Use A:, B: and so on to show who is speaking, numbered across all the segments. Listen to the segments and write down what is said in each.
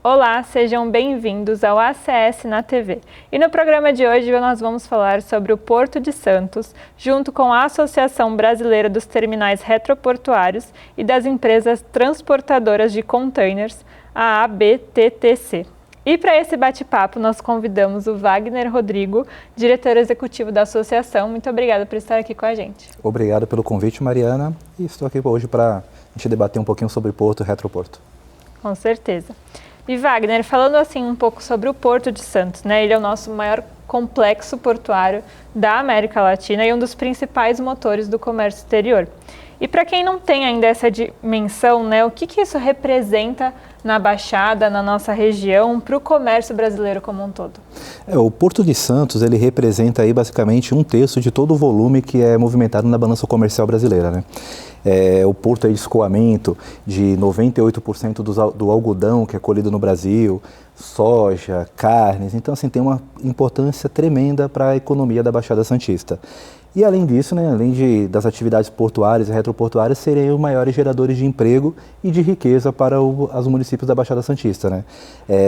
A: Olá, sejam bem-vindos ao ACS na TV. E no programa de hoje nós vamos falar sobre o Porto de Santos, junto com a Associação Brasileira dos Terminais Retroportuários e das Empresas Transportadoras de Containers, a ABTTC. E para esse bate-papo nós convidamos o Wagner Rodrigo, diretor executivo da associação. Muito obrigada por estar aqui com a gente.
B: Obrigado pelo convite, Mariana. E estou aqui hoje para a gente debater um pouquinho sobre Porto e Retroporto.
A: Com certeza. E Wagner, falando assim um pouco sobre o Porto de Santos, né? Ele é o nosso maior complexo portuário da América Latina e um dos principais motores do comércio exterior. E para quem não tem ainda essa dimensão, né, o que isso representa na Baixada, na nossa região, para o comércio brasileiro como um todo?
B: O Porto de Santos, ele representa aí basicamente 1/3 de todo o volume que é movimentado na balança comercial brasileira, né? O porto de escoamento de 98% do algodão que é colhido no Brasil, soja, carnes, então assim tem uma importância tremenda para a economia da Baixada Santista. E além disso, né, das atividades portuárias e retroportuárias serem os maiores geradores de emprego e de riqueza para os municípios da Baixada Santista, né?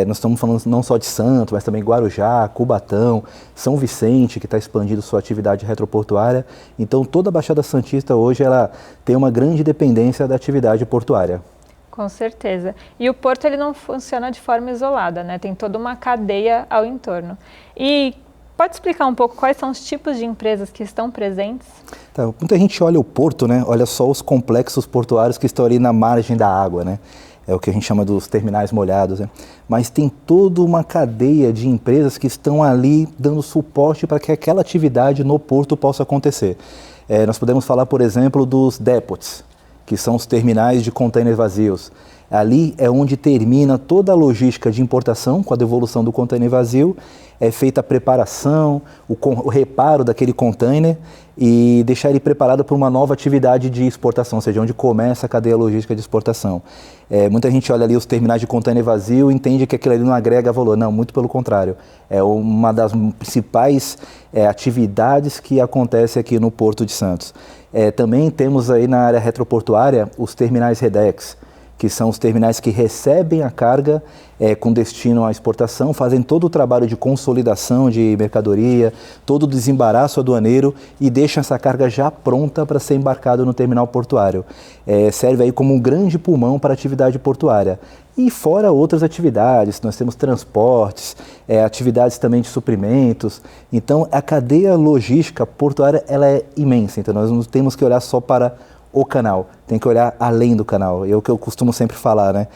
B: Nós estamos falando não só de Santos, mas também Guarujá, Cubatão, São Vicente, que está expandindo sua atividade retroportuária. Então toda a Baixada Santista hoje ela tem uma grande dependência da atividade portuária.
A: Com certeza. E o porto ele não funciona de forma isolada, né? Tem toda uma cadeia ao entorno. E pode explicar um pouco quais são os tipos de empresas que estão presentes?
B: Tá, muita gente olha o porto, né? Olha só os complexos portuários que estão ali na margem da água, né? É o que a gente chama dos terminais molhados, né? Mas tem toda uma cadeia de empresas que estão ali dando suporte para que aquela atividade no porto possa acontecer. Nós podemos falar, por exemplo, dos depots, que são os terminais de contêineres vazios. Ali é onde termina toda a logística de importação com a devolução do contêiner vazio, é feita a preparação, o reparo daquele contêiner e deixar ele preparado para uma nova atividade de exportação, ou seja, onde começa a cadeia logística de exportação. Muita gente olha ali os terminais de contêiner vazio e entende que aquilo ali não agrega valor. Não, muito pelo contrário. É uma das principais atividades que acontece aqui no Porto de Santos. Também temos aí na área retroportuária os terminais Redex, que são os terminais que recebem a carga com destino à exportação, fazem todo o trabalho de consolidação de mercadoria, todo o desembaraço aduaneiro e deixam essa carga já pronta para ser embarcada no terminal portuário. Serve aí como um grande pulmão para a atividade portuária. E fora outras atividades, nós temos transportes, atividades também de suprimentos. Então a cadeia logística portuária ela é imensa, então nós não temos que olhar só para o canal, tem que olhar além do canal. É o que eu costumo sempre falar, né?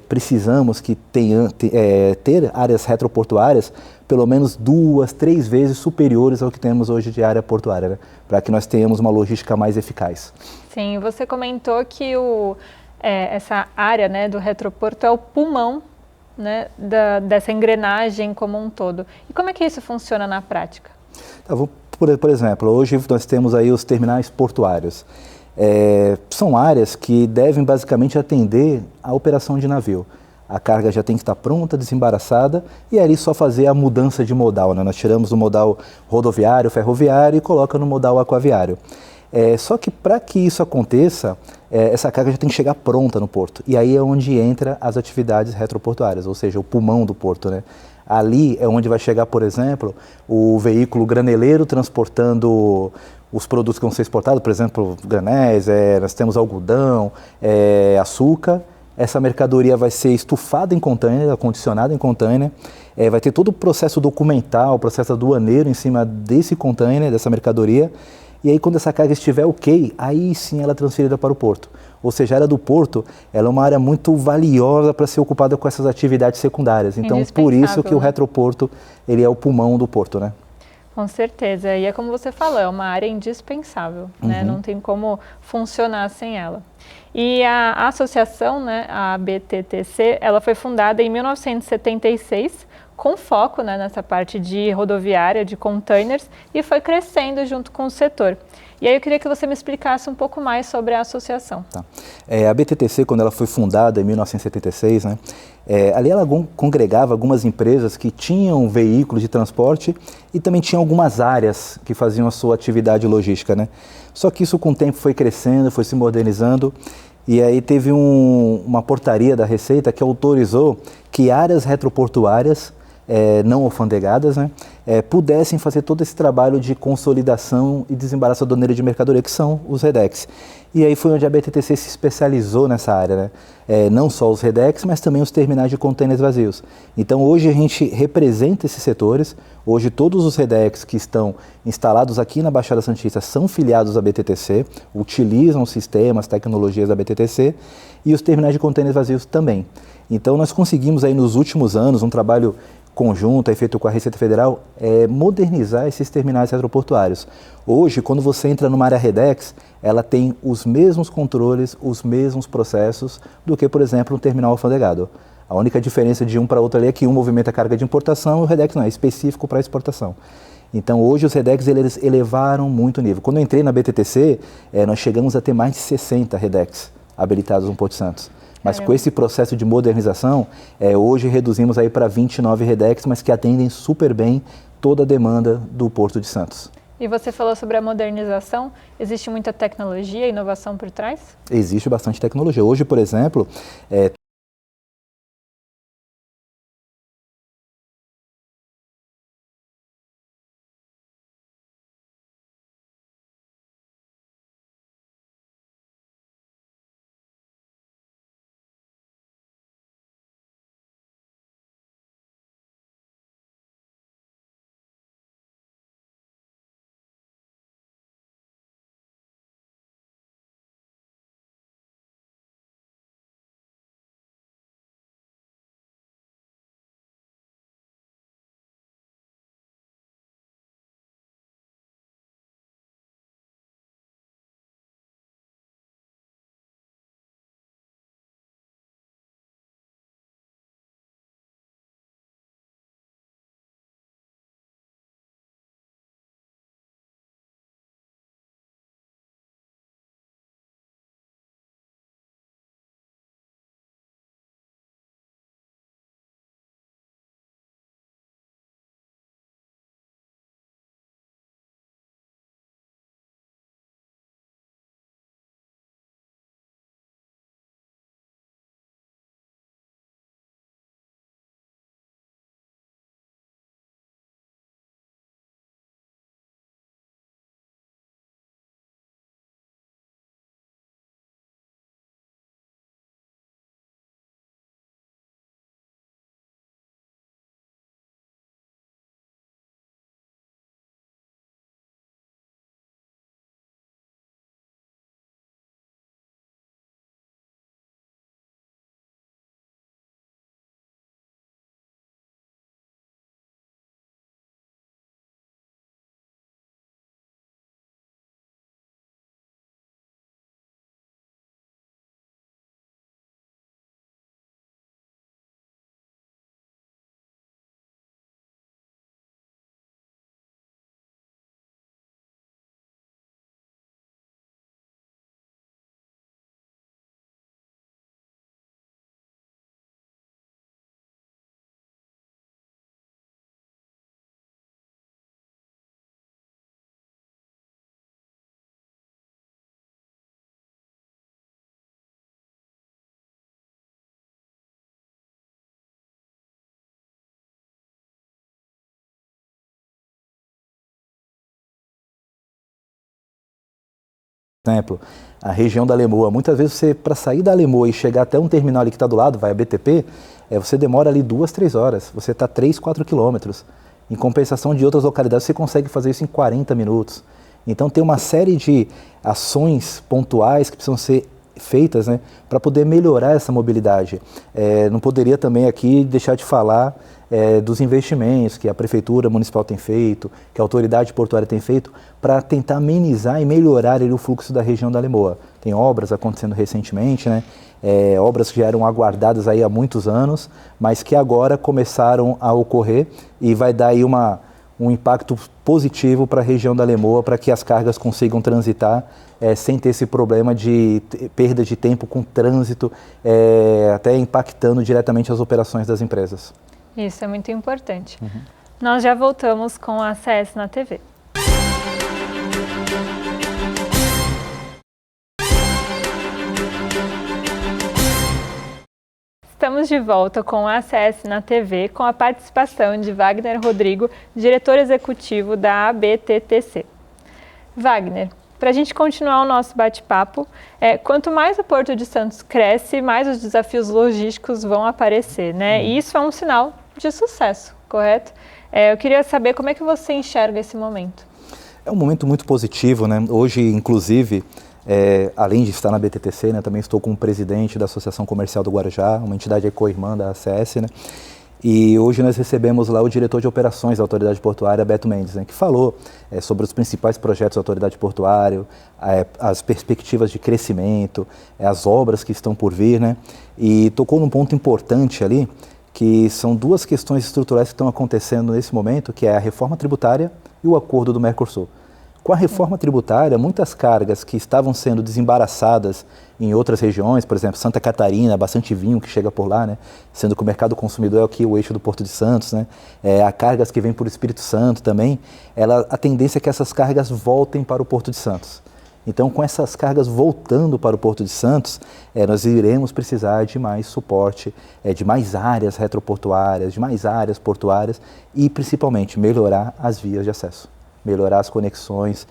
B: Precisamos que ter áreas retroportuárias pelo menos 2, 3 vezes superiores ao que temos hoje de área portuária, né? Para que nós tenhamos uma logística mais eficaz.
A: Sim, você comentou que essa área, né, do retroporto é o pulmão, né, dessa engrenagem como um todo. E como é que isso funciona na prática?
B: Tá, por exemplo, hoje nós temos aí os terminais portuários. São áreas que devem basicamente atender a operação de navio. A carga já tem que estar pronta, desembaraçada e ali só fazer a mudança de modal, né? Nós tiramos o modal rodoviário, ferroviário e coloca no modal aquaviário. Só que para que isso aconteça, essa carga já tem que chegar pronta no porto. E aí é onde entra as atividades retroportuárias, ou seja, o pulmão do porto, né? Ali é onde vai chegar, por exemplo, o veículo graneleiro transportando os produtos que vão ser exportados, por exemplo, granéis, nós temos algodão, açúcar. Essa mercadoria vai ser estufada em container, acondicionada em container, vai ter todo o processo documental, o processo aduaneiro em cima desse container, dessa mercadoria. E aí quando essa carga estiver ok, aí sim ela é transferida para o porto. Ou seja, a área do porto ela é uma área muito valiosa para ser ocupada com essas atividades secundárias. Então, por isso que o retroporto ele é o pulmão do porto, né?
A: Com certeza. E é como você falou, é uma área indispensável, né? Não tem como funcionar sem ela. E a associação, né, a ABTTC, ela foi fundada em 1976, com foco, né, nessa parte de rodoviária, de containers, e foi crescendo junto com o setor. E aí eu queria que você me explicasse um pouco mais sobre a associação.
B: Tá. A BTTC, quando ela foi fundada em 1976, né, ali ela congregava algumas empresas que tinham veículos de transporte e também tinham algumas áreas que faziam a sua atividade logística, né? Só que isso com o tempo foi crescendo, foi se modernizando E aí teve uma portaria da Receita que autorizou que áreas retroportuárias não alfandegadas, né, pudessem fazer todo esse trabalho de consolidação e desembaraço aduaneiro de mercadoria, que são os REDEX. E aí foi onde a BTTC se especializou nessa área, né? Não só os REDEX, mas também os terminais de contêineres vazios. Então hoje a gente representa esses setores, hoje todos os REDEX que estão instalados aqui na Baixada Santista são filiados à BTTC, utilizam sistemas, tecnologias da BTTC, e os terminais de contêineres vazios também. Então nós conseguimos aí nos últimos anos um trabalho conjunto, feito com a Receita Federal, modernizar esses terminais retroportuários. Hoje, quando você entra numa área REDEX, ela tem os mesmos controles, os mesmos processos do que, por exemplo, um terminal alfandegado. A única diferença de um para outro ali é que um movimenta a carga de importação e o REDEX não, é específico para exportação. Então, hoje os REDEX eles elevaram muito o nível. Quando eu entrei na BTTC, nós chegamos a ter mais de 60 REDEX habilitados no Porto de Santos. Mas com esse processo de modernização, hoje reduzimos aí para 29 REDEX, mas que atendem super bem toda a demanda do Porto de Santos.
A: E você falou sobre a modernização, existe muita tecnologia e inovação por trás?
B: Existe bastante tecnologia. Hoje, por exemplo, a região da Lemoa, muitas vezes você, para sair da Lemoa e chegar até um terminal ali que está do lado, vai a BTP, você demora ali 2, 3 horas, você está 3, 4 quilômetros. Em compensação de outras localidades, você consegue fazer isso em 40 minutos. Então tem uma série de ações pontuais que precisam ser feitas, né, para poder melhorar essa mobilidade. Não poderia também aqui deixar de falar dos investimentos que a Prefeitura Municipal tem feito, que a Autoridade Portuária tem feito, para tentar amenizar e melhorar o fluxo da região da Lemoa. Tem obras acontecendo recentemente, né, obras que já eram aguardadas aí há muitos anos, mas que agora começaram a ocorrer e vai dar aí um impacto positivo para a região da Lemoa, para que as cargas consigam transitar sem ter esse problema de perda de tempo com trânsito, até impactando diretamente as operações das empresas.
A: Isso é muito importante. Nós já voltamos com a ACS na TV. Estamos de volta com o ACS na TV, com a participação de Wagner Rodrigo, diretor executivo da ABTTC. Wagner, para a gente continuar o nosso bate-papo, quanto mais o Porto de Santos cresce, mais os desafios logísticos vão aparecer, né? E isso é um sinal de sucesso, correto? Eu queria saber como é que você enxerga esse momento.
B: É um momento muito positivo, né? Hoje, inclusive, além de estar na BTTC, né, também estou como presidente da Associação Comercial do Guarujá, uma entidade co-irmã da ACS, né? E hoje nós recebemos lá o diretor de operações da Autoridade Portuária, Beto Mendes, né, que falou sobre os principais projetos da Autoridade Portuária, as perspectivas de crescimento, as obras que estão por vir, né? E tocou num ponto importante ali, que são duas questões estruturais que estão acontecendo nesse momento, que é a reforma tributária e o acordo do Mercosul. Com a reforma tributária, muitas cargas que estavam sendo desembaraçadas em outras regiões, por exemplo, Santa Catarina, bastante vinho que chega por lá, né? Sendo que o mercado consumidor é aqui o eixo do Porto de Santos, né? Há cargas que vêm por Espírito Santo também, a tendência é que essas cargas voltem para o Porto de Santos. Então, com essas cargas voltando para o Porto de Santos, nós iremos precisar de mais suporte, de mais áreas retroportuárias, de mais áreas portuárias e, principalmente, melhorar as vias de acesso, melhorar as conexões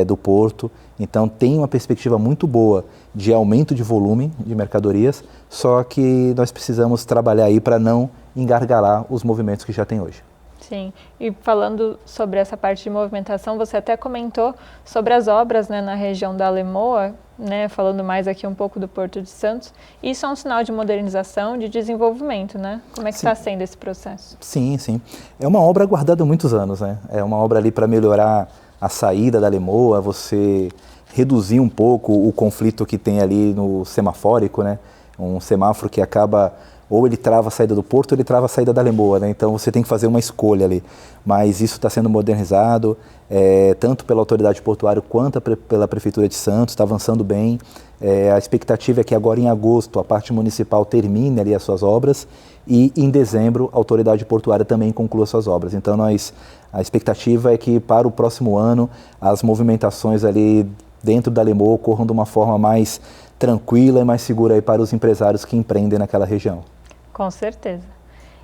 B: do porto. Então, tem uma perspectiva muito boa de aumento de volume de mercadorias, só que nós precisamos trabalhar aí para não engargalar os movimentos que já tem hoje.
A: Sim, e falando sobre essa parte de movimentação, você até comentou sobre as obras, né, na região da Alemoa, né, falando mais aqui um pouco do Porto de Santos. Isso é um sinal de modernização, de desenvolvimento, né? Como é que está sendo esse processo?
B: Sim, sim. É uma obra aguardada há muitos anos, né? É uma obra ali para melhorar a saída da Alemoa, você reduzir um pouco o conflito que tem ali no semafórico, né? Um semáforo que acaba... ou ele trava a saída do porto ou ele trava a saída da Alemoa, né? Então você tem que fazer uma escolha ali. Mas isso está sendo modernizado, tanto pela autoridade portuária quanto pela Prefeitura de Santos, está avançando bem. A expectativa é que agora em agosto a parte municipal termine ali as suas obras e em dezembro a autoridade portuária também conclua suas obras. Então a expectativa é que para o próximo ano as movimentações ali dentro da Alemoa ocorram de uma forma mais tranquila e mais segura aí para os empresários que empreendem naquela região.
A: Com certeza.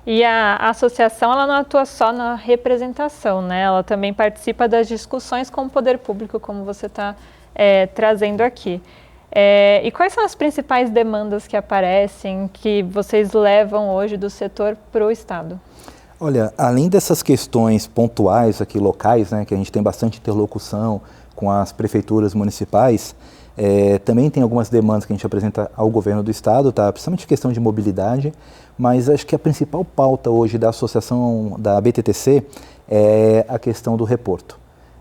A: E a associação, ela não atua só na representação, né? Ela também participa das discussões com o poder público, como você está trazendo aqui. E quais são as principais demandas que aparecem, que vocês levam hoje do setor para o Estado?
B: Olha, além dessas questões pontuais aqui, locais, né, que a gente tem bastante interlocução com as prefeituras municipais, também tem algumas demandas que a gente apresenta ao governo do estado, tá? Principalmente questão de mobilidade, mas acho que a principal pauta hoje da associação da BTTC é a questão do reporto.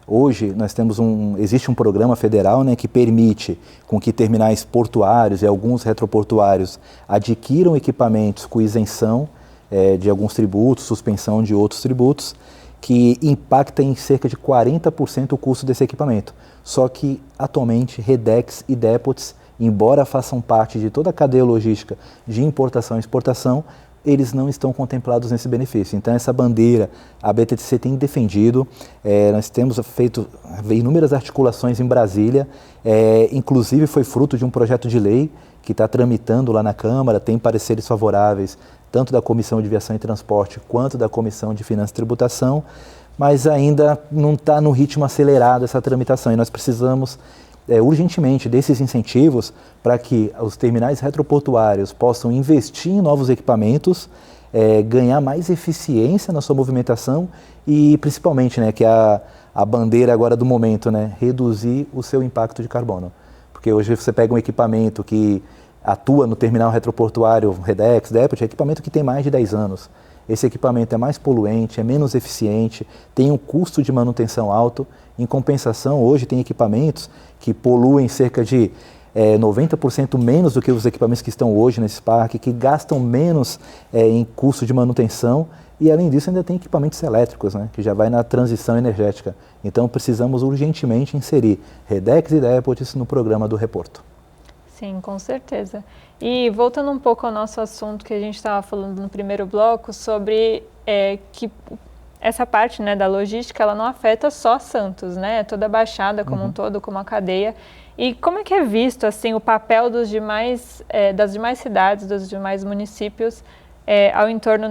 B: Hoje nós temos existe um programa federal, né, que permite com que terminais portuários e alguns retroportuários adquiram equipamentos com isenção de alguns tributos, suspensão de outros tributos, que impacta em cerca de 40% o custo desse equipamento. Só que, atualmente, Redex e Depots, embora façam parte de toda a cadeia logística de importação e exportação, eles não estão contemplados nesse benefício. Então, essa bandeira, a BTTC tem defendido, nós temos feito inúmeras articulações em Brasília, inclusive foi fruto de um projeto de lei que está tramitando lá na Câmara, tem pareceres favoráveis, tanto da Comissão de Viação e Transporte quanto da Comissão de Finanças e Tributação, mas ainda não está no ritmo acelerado essa tramitação e nós precisamos urgentemente desses incentivos para que os terminais retroportuários possam investir em novos equipamentos, ganhar mais eficiência na sua movimentação e principalmente, né, que a bandeira agora do momento, né, reduzir o seu impacto de carbono. Porque hoje você pega um equipamento que atua no terminal retroportuário Redex, Depot, é equipamento que tem mais de 10 anos. Esse equipamento é mais poluente, é menos eficiente, tem um custo de manutenção alto. Em compensação, hoje tem equipamentos que poluem cerca de 90% menos do que os equipamentos que estão hoje nesse parque, que gastam menos em custo de manutenção e, além disso, ainda tem equipamentos elétricos, né, que já vai na transição energética. Então, precisamos urgentemente inserir Redex e Depots no programa do Reporto.
A: Sim, com certeza. E voltando um pouco ao nosso assunto que a gente estava falando no primeiro bloco, sobre que essa parte, né, da logística, ela não afeta só Santos, né? Toda a Baixada como um todo, como a cadeia. E como é que é visto assim o papel das demais cidades, dos demais municípios ao entorno?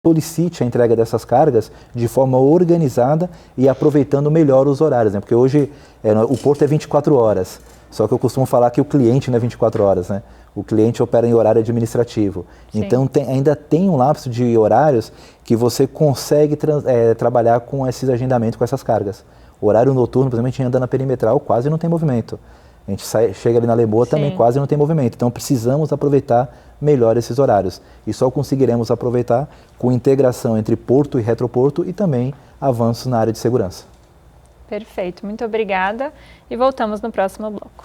B: Solicite a entrega dessas cargas de forma organizada e aproveitando melhor os horários, né? Porque hoje o porto é 24 horas, só que eu costumo falar que o cliente não é 24 horas, né? O cliente opera em horário administrativo. Sim. Então ainda tem um lapso de horários que você consegue trabalhar com esses agendamentos, com essas cargas. O horário noturno, por exemplo, a gente anda na perimetral, quase não tem movimento. A gente chega ali na Lemoa, também quase não tem movimento. Então precisamos aproveitar melhor esses horários. E só conseguiremos aproveitar com integração entre porto e retroporto e também avanços na área de segurança.
A: Perfeito, muito obrigada e voltamos no próximo bloco.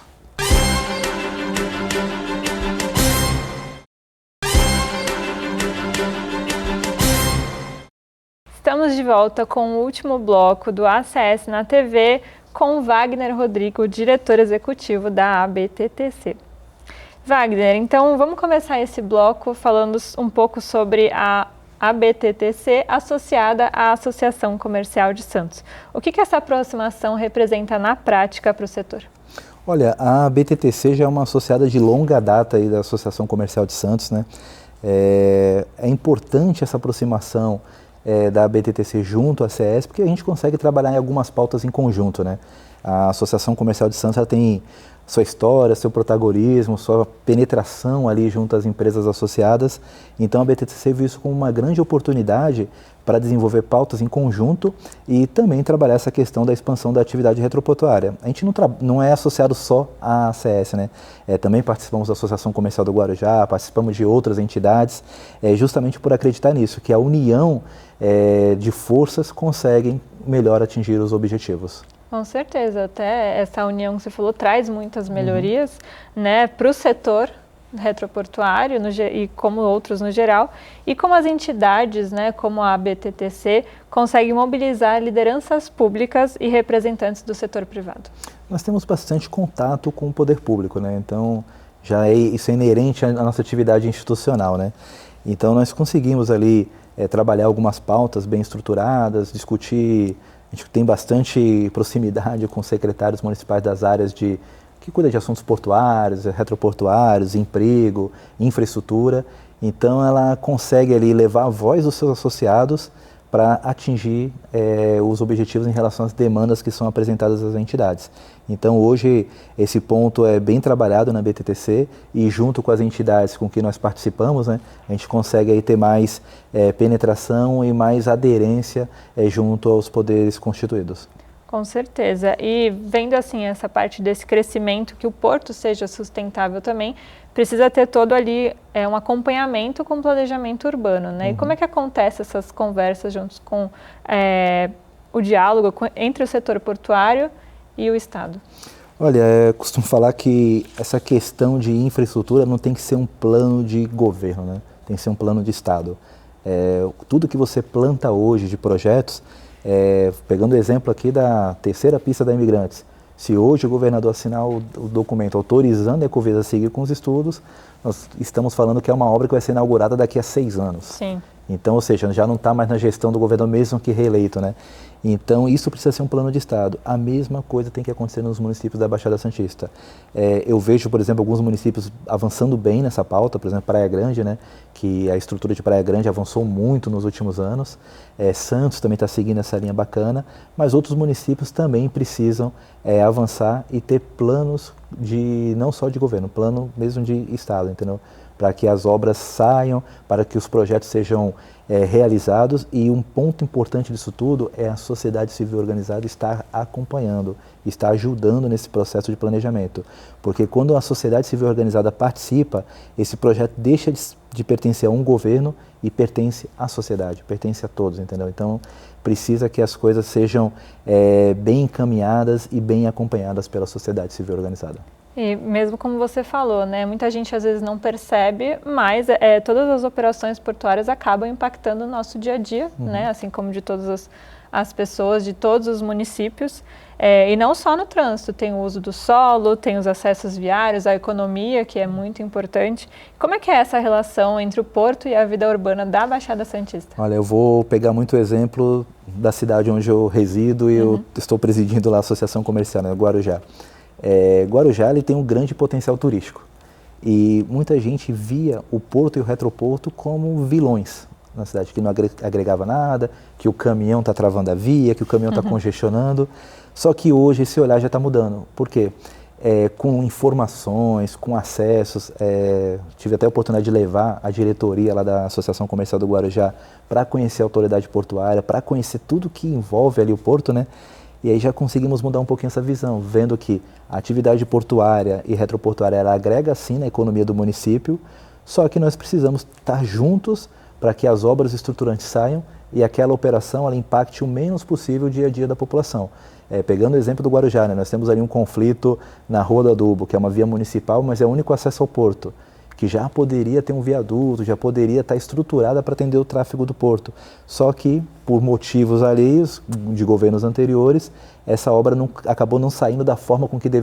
A: Estamos de volta com o último bloco do ACS na TV com Wagner Rodrigo, diretor executivo da ABTTC. Wagner, então vamos começar esse bloco falando um pouco sobre a ABTTC associada à Associação Comercial de Santos. O que essa aproximação representa na prática para o setor?
B: Olha, a ABTTC já é uma associada de longa data aí da Associação Comercial de Santos, né? É importante essa aproximação da ABTTC junto à ACS, porque a gente consegue trabalhar em algumas pautas em conjunto, né? A Associação Comercial de Santos ela tem sua história, seu protagonismo, sua penetração ali junto às empresas associadas. Então a BTTC viu isso como uma grande oportunidade para desenvolver pautas em conjunto e também trabalhar essa questão da expansão da atividade retroportuária. A gente não é associado só à ACS, né? Também participamos da Associação Comercial do Guarujá, participamos de outras entidades, justamente por acreditar nisso, que a união de forças conseguem melhor atingir os objetivos.
A: Com certeza, até essa união que você falou traz muitas melhorias, né, para o setor retroportuário e como outros no geral, e como as entidades, né, como a BTTC, conseguem mobilizar lideranças públicas e representantes do setor privado.
B: Nós temos bastante contato com o poder público, né? Então isso é inerente à nossa atividade institucional, né? Então nós conseguimos ali trabalhar algumas pautas bem estruturadas, discutir. A gente tem bastante proximidade com secretários municipais das áreas que cuidam de assuntos portuários, retroportuários, emprego, infraestrutura. Então ela consegue ali levar a voz dos seus associados para atingir os objetivos em relação às demandas que são apresentadas às entidades. Então hoje esse ponto é bem trabalhado na BTTC e junto com as entidades com que nós participamos, né, a gente consegue aí ter mais penetração e mais aderência junto aos poderes constituídos.
A: Com certeza. E vendo assim essa parte desse crescimento, que o porto seja sustentável também, precisa ter todo ali um acompanhamento com o planejamento urbano, né? E como é que acontece essas conversas juntos com o diálogo entre o setor portuário e o Estado?
B: Olha, eu costumo falar que essa questão de infraestrutura não tem que ser um plano de governo, né? Tem que ser um plano de Estado. Tudo que você planta hoje de projetos, pegando o exemplo aqui da terceira pista da Imigrantes, se hoje o governador assinar o documento autorizando a Ecovisa a seguir com os estudos, nós estamos falando que é uma obra que vai ser inaugurada daqui a 6 anos.
A: Sim.
B: Então, ou seja, já não está mais na gestão do governador mesmo que reeleito, né? Então, isso precisa ser um plano de Estado. A mesma coisa tem que acontecer nos municípios da Baixada Santista. Eu vejo, por exemplo, alguns municípios avançando bem nessa pauta, por exemplo, Praia Grande, né? Que a estrutura de Praia Grande avançou muito nos últimos anos. Santos também está seguindo essa linha bacana, mas outros municípios também precisam avançar e ter planos não só de governo, plano mesmo de Estado, entendeu? Para que as obras saiam, para que os projetos sejam realizados, e um ponto importante disso tudo é a sociedade civil organizada estar acompanhando, estar ajudando nesse processo de planejamento, porque quando a sociedade civil organizada participa, esse projeto deixa de pertencer a um governo e pertence à sociedade, pertence a todos, entendeu? Então precisa que as coisas sejam bem encaminhadas e bem acompanhadas pela sociedade civil organizada.
A: E mesmo como você falou, né, muita gente às vezes não percebe, mas todas as operações portuárias acabam impactando o nosso dia a dia, né, assim como de todas as pessoas, de todos os municípios, e não só no trânsito, tem o uso do solo, tem os acessos viários, a economia, que é muito importante. Como é que é essa relação entre o porto e a vida urbana da Baixada Santista?
B: Olha, eu vou pegar muito o exemplo da cidade onde eu resido e eu estou presidindo lá a Associação Comercial, né, Guarujá. Guarujá ele tem um grande potencial turístico e muita gente via o porto e o retroporto como vilões na cidade, que não agregava nada, que o caminhão está travando a via, que o caminhão está congestionando. Só que hoje esse olhar já está mudando. Por quê? Com informações, com acessos, tive até a oportunidade de levar a diretoria lá da Associação Comercial do Guarujá para conhecer a autoridade portuária, para conhecer tudo que envolve ali o porto, né? E aí já conseguimos mudar um pouquinho essa visão, vendo que a atividade portuária e retroportuária ela agrega sim na economia do município, só que nós precisamos estar juntos para que as obras estruturantes saiam e aquela operação ela impacte o menos possível o dia a dia da população. Pegando o exemplo do Guarujá, né, nós temos ali um conflito na Rua do Adubo, que é uma via municipal, mas é o único acesso ao porto, que já poderia ter um viaduto, já poderia estar estruturada para atender o tráfego do porto. Só que, por motivos alheios de governos anteriores, essa obra acabou não saindo da forma com que deveria.